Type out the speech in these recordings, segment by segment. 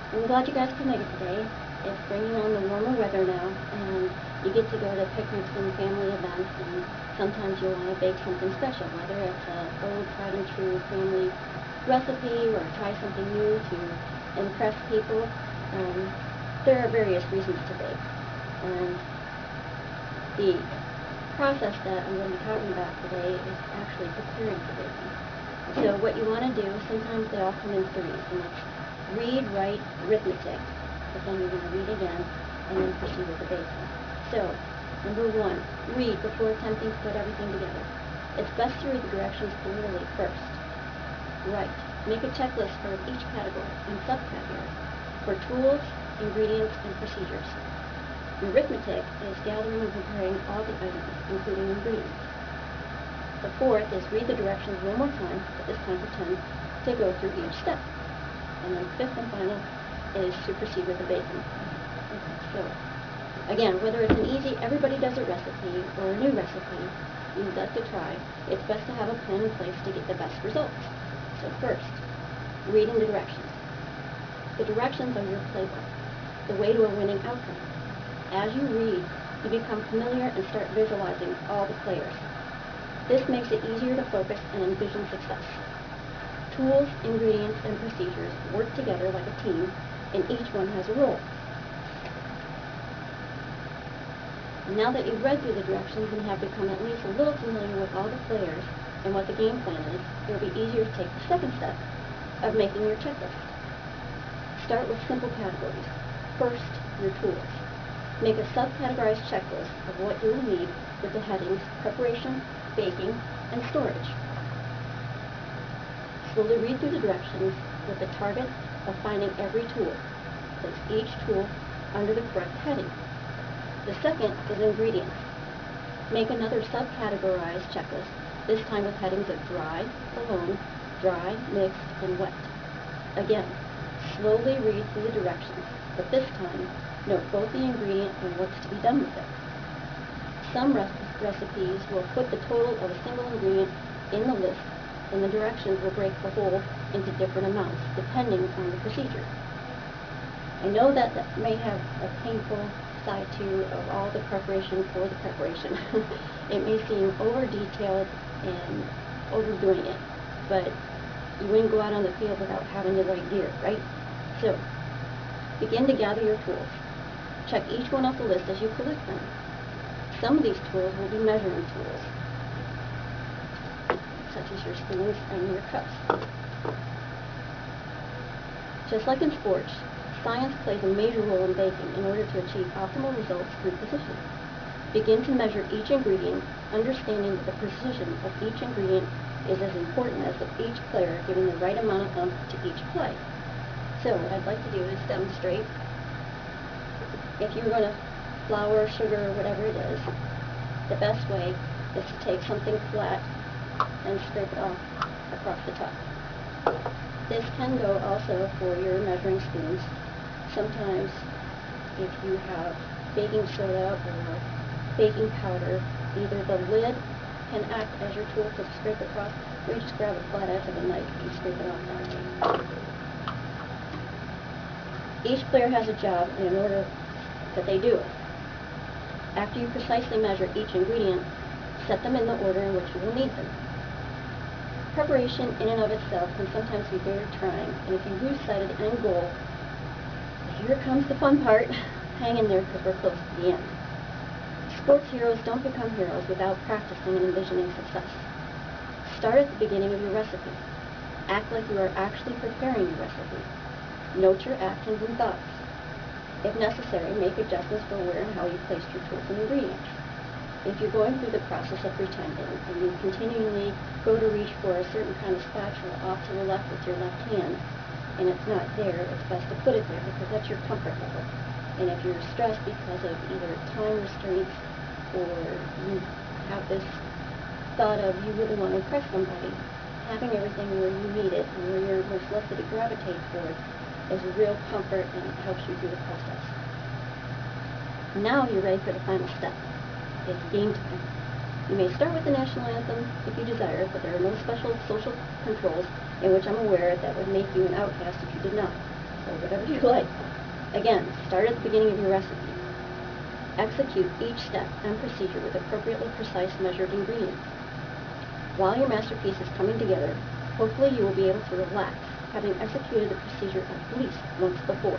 I'm glad you guys could make it today. It's bringing on the warmer weather now, and you get to go to picnics and family events, and sometimes you'll want to bake something special, whether it's an old tried and true family recipe or try something new to impress people. There are various reasons to bake, and the process that I'm going to be talking about today is actually preparing for baking. So what you want to do, sometimes they all come in threes, and it's read, write, arithmetic, but then you're going to read again, and then proceed with the baking. So, number one, read before attempting to put everything together. It's best to read the directions clearly first. Write. Make a checklist for each category and subcategory for tools, ingredients, and procedures. Arithmetic is gathering and comparing all the items, including ingredients. The fourth is read the directions one more time, but this time pretend to go through each step. And then fifth and final is to proceed with the baking. Okay, so, again, whether it's an easy, everybody does it recipe, or a new recipe you'd like to try, it's best to have a plan in place to get the best results. So first, reading the directions. The directions are your playbook, the way to a winning outcome. As you read, you become familiar and start visualizing all the players. This makes it easier to focus and envision success. Tools, ingredients, and procedures work together like a team, and each one has a role. Now that you've read through the directions and have become at least a little familiar with all the players and what the game plan is, it will be easier to take the second step of making your checklist. Start with simple categories. First, your tools. Make a subcategorized checklist of what you will need with the headings preparation, baking, and storage. Slowly read through the directions with the target of finding every tool. Place each tool under the correct heading. The second is ingredients. Make another subcategorized checklist, this time with headings of dry, alone, dry, mixed, and wet. Again, slowly read through the directions, but this time note both the ingredient and what's to be done with it. Some recipes will put the total of a single ingredient in the list, and the directions will break the whole into different amounts, depending on the procedure. I know that may have a painful side to of all the preparation for the preparation. It may seem over-detailed and overdoing it, but you wouldn't go out on the field without having the right gear, right? So, begin to gather your tools. Check each one off the list as you collect them. Some of these tools will be measuring tools, such as your spoons and your cups. Just like in sports, science plays a major role in baking in order to achieve optimal results through precision. Begin to measure each ingredient, understanding that the precision of each ingredient is as important as each player giving the right amount of oomph to each play. So what I'd like to do is demonstrate. If you're going to flour, sugar, or whatever it is, the best way is to take something flat and scrape it off across the top. This can go also for your measuring spoons. Sometimes if you have baking soda or baking powder, either the lid can act as your tool to scrape across, or you just grab a flat edge of a knife and scrape it off that way. Each player has a job in order that they do it. After you precisely measure each ingredient, set them in the order in which you will need them. Preparation in and of itself can sometimes be very trying, and if you lose sight of the end goal, here comes the fun part. Hang in there because we're close to the end. Sports heroes don't become heroes without practicing and envisioning success. Start at the beginning of your recipe. Act like you are actually preparing your recipe. Note your actions and thoughts. If necessary, make adjustments for where and how you placed your tools and ingredients. If you're going through the process of pretending and you continually go to reach for a certain kind of spatula off to the left with your left hand, and it's not there, it's best to put it there because that's your comfort level. And if you're stressed because of either time restraints or you have this thought of you really want to impress somebody, having everything where you need it and where you're most likely to gravitate toward is a real comfort and it helps you through the process. Now you're ready for the final step. It's game time. You may start with the national anthem if you desire, but there are no special social controls in which I'm aware that would make you an outcast if you did not. So whatever you like. Again, start at the beginning of your recipe. Execute each step and procedure with appropriately precise measured ingredients. While your masterpiece is coming together, hopefully you will be able to relax, having executed the procedure at least once before.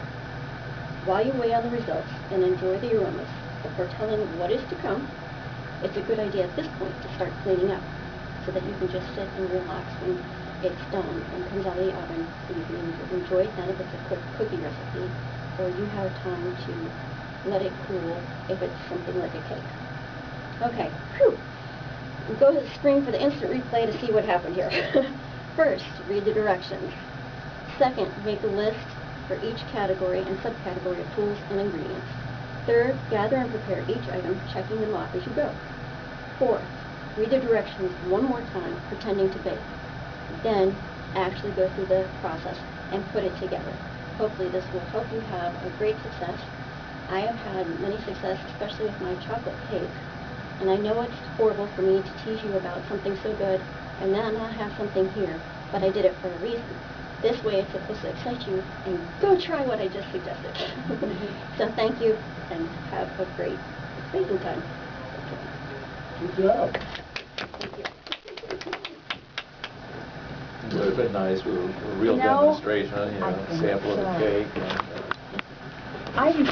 While you weigh on the results and enjoy the aromas, foretelling what is to come, it's a good idea at this point to start cleaning up, so that you can just sit and relax when it's done and comes out of the oven, and you can enjoy it then if it's a quick cookie recipe, or you have time to let it cool if it's something like a cake. Okay, whew. Go to the screen for the instant replay to see what happened here. First, read the directions. Second, make a list for each category and subcategory of tools and ingredients. Third, gather and prepare each item, checking them off as you go. Fourth, read the directions one more time, pretending to bake. Then, actually go through the process and put it together. Hopefully this will help you have a great success. I have had many success, especially with my chocolate cake. And I know it's horrible for me to tease you about something so good and then not have something here, but I did it for a reason. This way it's supposed to excite you and go try what I just suggested. So thank you and have a great baking time. Good job. Thank you. It would have been nice with a real You know, demonstration, I think sample of the so. cake. I'm